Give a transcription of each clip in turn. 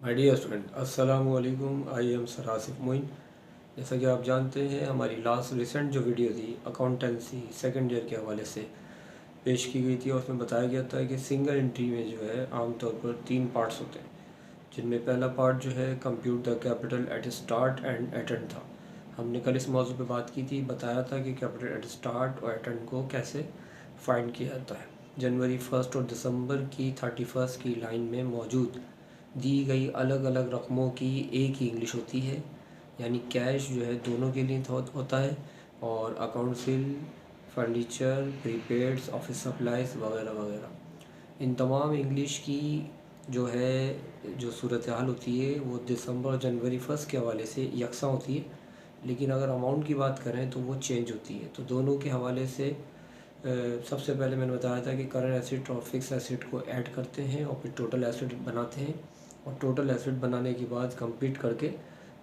My dear student, अस्सलाम वालेकुम। I am sir Asif Moin. जैसा कि आप जानते हैं, हमारी लास्ट रिसेंट जो वीडियो थी अकाउंटेंसी सेकंड ईयर के हवाले से पेश की गई थी और उसमें बताया गया था कि सिंगल एंट्री में जो है आमतौर पर 3 पार्ट्स होते हैं, जिनमें पहला पार्ट जो है compute the capital at start and at end था। हमने कल इस मौजू पे बात की थी, बताया था कि कैपिटल एट स्टार्ट और एट एंड को कैसे फाइंड किया जाता है। जनवरी 1 और दिसंबर की 31 की लाइन में मौजूद दी गई अलग अलग रकमों की एक ही इंग्लिश होती है, यानी कैश जो है दोनों के लिए होता है, और अकाउंट सिल, फर्नीचर, प्रीपेड्स, ऑफिस सप्लाइज वगैरह वगैरह। इन तमाम इंग्लिश की जो है जो सूरत हाल होती है वो दिसंबर और जनवरी 1 के हवाले से यकसा होती है, लेकिन अगर अमाउंट की बात करें तो वो चेंज होती है। तो दोनों के हवाले से सबसे पहले मैंने बताया था कि करंट एसेट और फिक्स एसेट को ऐड करते हैं और फिर टोटल एसेट बनाते हैं, और टोटल एसेट बनाने के बाद कंप्लीट करके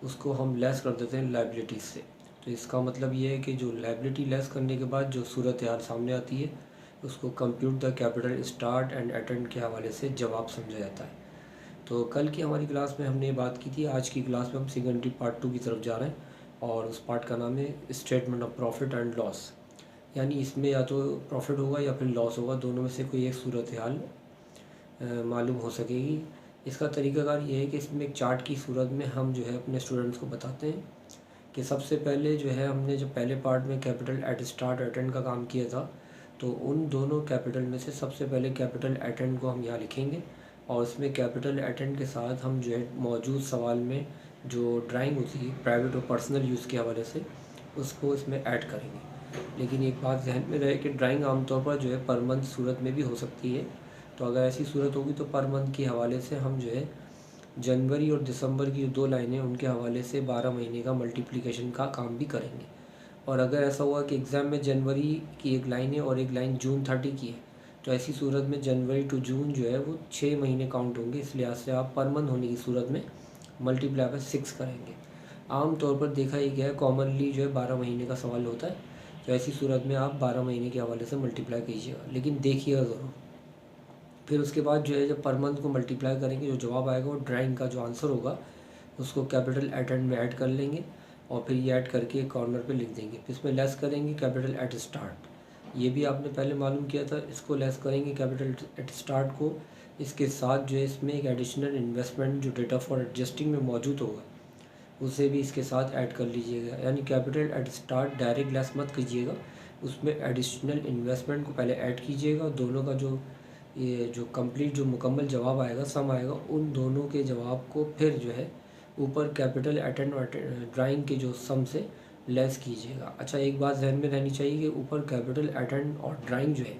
उसको हम लेस कर देते हैं लाइबिलिटीज़ से। तो इसका मतलब ये है कि जो लाइबिलिटी लेस करने के बाद जो सूरत हाल सामने आती है उसको compute the capital start and attend के हवाले से जवाब समझा जाता है। तो कल की हमारी क्लास में हमने बात की थी, आज की क्लास में हम सेकेंडरी पार्ट 2 की तरफ जा रहे हैं और उस पार्ट का नाम है statement of profit and loss. यानी इसमें या तो प्रॉफिट होगा या फिर लॉस होगा, दोनों में से कोई एक सूरत हाल मालूम हो सकेगी। इसका तरीकाकार ये है कि इसमें एक चार्ट की सूरत में हम जो है अपने स्टूडेंट्स को बताते हैं कि सबसे पहले जो है हमने जो पहले पार्ट में कैपिटल एट स्टार्ट एटेंड का काम किया था, तो उन दोनों कैपिटल में से सबसे पहले कैपिटल एटेंड को हम यहाँ लिखेंगे, और इसमें कैपिटल एटेंड के साथ हम जो है मौजूद सवाल में जो ड्राइंग होती है प्राइवेट और पर्सनल यूज़ के हवाले से उसको इसमें ऐड करेंगे। लेकिन एक बात जहन में रहे कि ड्राइंग आमतौर पर जो है पर मंथ सूरत में भी हो सकती है। तो अगर ऐसी सूरत होगी तो पर मंथ के हवाले से हम जो है जनवरी और दिसंबर की जो 2 लाइनें उनके हवाले से 12 महीने का मल्टीप्लिकेशन का काम भी करेंगे। और अगर ऐसा हुआ कि एग्ज़ाम में जनवरी की एक लाइन है और एक लाइन जून 30 की है, तो ऐसी सूरत में जनवरी टू जून जो है वो 6 महीने काउंट होंगे। इस लिहाज से आप पर मंथ होने की सूरत में मल्टीप्लाई बाय 6 करेंगे। आम तौर पर देखा ही गया है, कॉमनली जो है 12 महीने का सवाल होता है, तो ऐसी सूरत में आप 12 महीने के हवाले से मल्टीप्लाई कीजिएगा, लेकिन देखिएगा ज़रूर। फिर उसके बाद जो है जब पर मंथ को मल्टीप्लाई करेंगे, जो जवाब आएगा वो ड्राइंग का जो आंसर होगा उसको कैपिटल एट एंड में ऐड कर लेंगे, और फिर ये ऐड करके कॉर्नर पे लिख देंगे। फिर इसमें लेस करेंगे कैपिटल एट स्टार्ट, ये भी आपने पहले मालूम किया था। इसको लेस करेंगे कैपिटल एट स्टार्ट को, इसके साथ जो है इसमें एक एडिशनल इन्वेस्टमेंट जो डेटा फॉर एडजस्टिंग में मौजूद होगा उसे भी इसके साथ ऐड कर लीजिएगा। यानी capital at start direct less मत कीजिएगा, उसमें एडिशनल इन्वेस्टमेंट को पहले ऐड कीजिएगा। दोनों का जो ये जो कंप्लीट जो मुकम्मल जवाब आएगा, सम आएगा, उन दोनों के जवाब को फिर जो है ऊपर कैपिटल एटेंड और ड्राइंग के जो सम से लेस कीजिएगा। अच्छा, एक बात जहन में रहनी चाहिए कि ऊपर कैपिटल एटेंड और ड्राइंग जो है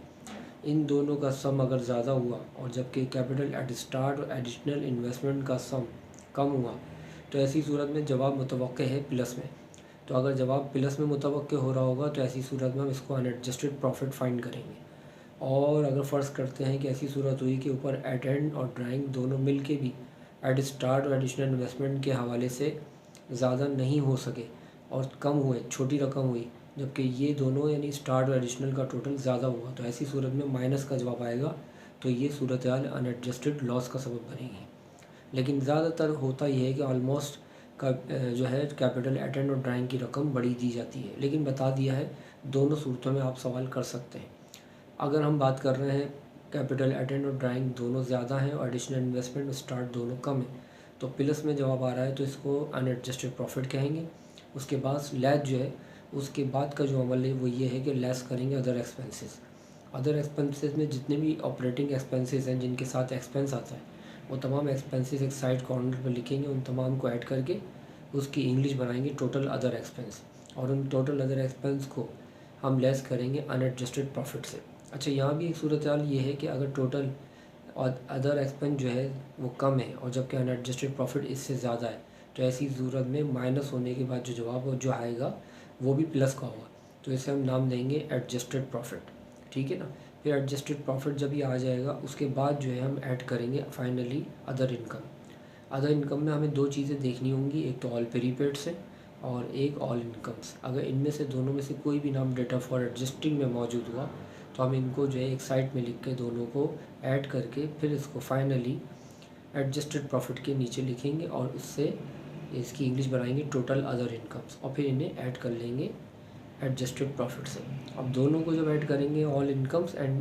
इन दोनों का सम अगर ज़्यादा हुआ और जबकि कैपिटल एट स्टार्ट और एडिशनल इन्वेस्टमेंट का सम कम हुआ, तो ऐसी सूरत में जवाब मुतवक्के है प्लस में। तो अगर जवाब प्लस में मुतवक्के हो रहा होगा तो ऐसी सूरत में हम इसको अनएडजस्टेड प्रॉफिट फाइंड करेंगे। और अगर फ़र्ज़ करते हैं कि ऐसी सूरत हुई कि ऊपर एटेंड और ड्राइंग दोनों मिल के भी एट स्टार्ट और एडिशनल इन्वेस्टमेंट के हवाले से ज़्यादा नहीं हो सके और कम हुए, छोटी रकम हुई, जबकि ये दोनों यानी स्टार्ट और एडिशनल का टोटल ज़्यादा हुआ, तो ऐसी सूरत में माइनस का जवाब आएगा। तो ये सूरत हाल अनएडजस्टेड लॉस का सबब बनेगी। लेकिन ज़्यादातर होता ही है कि ऑलमोस्ट का जो है कैपिटल एटेंड और ड्राइंग की रकम बड़ी दी जाती है, लेकिन बता दिया है दोनों सूरतों में आप सवाल कर सकते हैं। अगर हम बात कर रहे हैं कैपिटल एटेंड और ड्राइंग दोनों ज़्यादा हैं और एडिशनल इन्वेस्टमेंट स्टार्ट दोनों कम है, तो प्लस में जवाब आ रहा है तो इसको अनएडजस्टेड प्रॉफिट कहेंगे। उसके बाद लेस जो है उसके बाद का जो अमल है वो ये है कि लेस करेंगे अदर एक्सपेंसेस। अदर एक्सपेंसेस में जितने भी ऑपरेटिंग एक्सपेंसेस हैं जिनके साथ एक्सपेंस आता है, वो तमाम एक्सपेंसेस एक साइड कॉर्नर पर लिखेंगे, उन तमाम को ऐड करके उसकी इंग्लिश बनाएंगे टोटल अदर एक्सपेंस, और उन टोटल अदर एक्सपेंस को हम लेस करेंगे अनएडजस्टेड प्रॉफिट से। अच्छा, यहाँ भी एक सूरत हाल ये है कि अगर टोटल और अदर एक्सपेंस जो है वो कम है और जबकि अनएडजस्टेड प्रॉफिट इससे ज़्यादा है, तो ऐसी सूरत में माइनस होने के बाद जो जवाब जो आएगा वो भी प्लस का होगा, तो इसे हम नाम देंगे एडजस्टेड प्रॉफिट। ठीक है ना। फिर एडजस्टेड प्रॉफिट जब ये आ जाएगा उसके बाद जो है हम ऐड करेंगे finally other income. Other income में हमें 2 चीज़ें देखनी होंगी, एक तो ऑल प्रीपेड से और एक ऑल इनकम्स। अगर इनमें से दोनों में से कोई भी नाम डेटा फॉर एडजस्टिंग में मौजूद हुआ तो हम इनको जो है एक साइड में लिख के दोनों को ऐड करके फिर इसको फाइनली एडजस्टेड प्रॉफिट के नीचे लिखेंगे और उससे इसकी इंग्लिश बनाएंगे टोटल अदर इनकम्स और फिर इन्हें ऐड कर लेंगे एडजस्टेड प्रॉफिट से। अब दोनों को जब ऐड करेंगे ऑल इनकम्स एंड